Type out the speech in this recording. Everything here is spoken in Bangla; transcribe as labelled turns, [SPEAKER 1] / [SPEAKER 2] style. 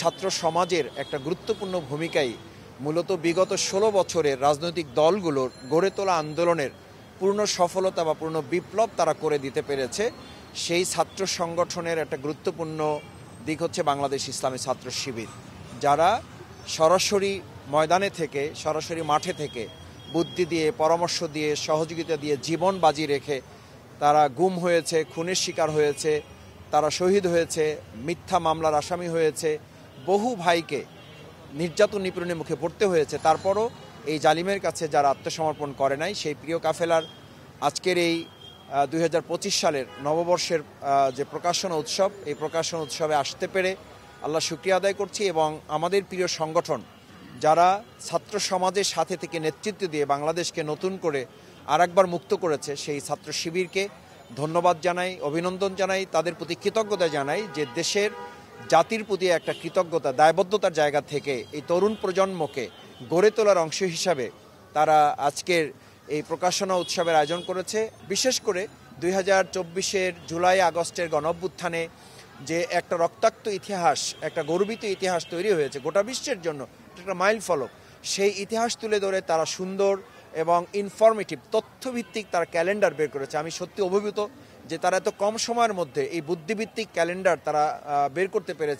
[SPEAKER 1] ছাত্র সমাজের একটা গুরুত্বপূর্ণ ভূমিকাই মূলত বিগত ১৬ বছরের রাজনৈতিক দলগুলোর গড়ে তোলা আন্দোলনের পূর্ণ সফলতা বা পূর্ণ বিপ্লব তারা করে দিতে পেরেছে। সেই ছাত্র সংগঠনের একটা গুরুত্বপূর্ণ দিক হচ্ছে বাংলাদেশ ইসলামী ছাত্র শিবির, যারা সরাসরি ময়দানে থেকে, সরাসরি মাঠে থেকে বুদ্ধি দিয়ে, পরামর্শ দিয়ে, সহযোগিতা দিয়ে, জীবন বাজি রেখে তারা গুম হয়েছে, খুনের শিকার হয়েছে, তারা শহীদ হয়েছে, মিথ্যা মামলার আসামি হয়েছে, বহু ভাইকে নির্যাতন নিপীড়নের মুখে পড়তে হয়েছে। তারপরও এই জালিমের কাছে যারা আত্মসমর্পণ করে নাই, সেই প্রিয় কাফেলার আজকের এই 2025 সালের নববর্ষের যে প্রকাশনা উৎসব, এই প্রকাশনা উৎসবে আসতে পেরে আল্লাহ শুকরিয়া আদায় করছি। এবং আমাদের প্রিয় সংগঠন যারা ছাত্র সমাজের সাথে থেকে নেতৃত্ব দিয়ে বাংলাদেশকে নতুন করে আরেকবার মুক্ত করেছে, সেই ছাত্র শিবিরকে ধন্যবাদ জানাই, অভিনন্দন জানাই, তাদের প্রতি কৃতজ্ঞতা জানাই যে দেশের জাতির প্রতি একটা কৃতজ্ঞতা, দায়বদ্ধতার জায়গা থেকে এই তরুণ প্রজন্মকে গড়ে তোলার অংশ হিসাবে তারা আজকের এই প্রকাশনা উৎসবের আয়োজন করেছে। বিশেষ করে 2024-এর জুলাই আগস্টের গণঅভ্যুত্থানে যে একটা রক্তাক্ত ইতিহাস, একটা গর্বিত ইতিহাস তৈরি হয়েছে গোটা বিশ্বের জন্য, একটা মাইল ফলক, সেই ইতিহাস তুলে ধরে তারা সুন্দর এবং ইনফরমেটিভ তথ্যভিত্তিক তারা ক্যালেন্ডার বের করেছে। আমি সত্যি অভিভূত যে তারা এত কম সময়ের মধ্যে এই বুদ্ধিভিত্তিক ক্যালেন্ডার তারা বের করতে পেরেছে।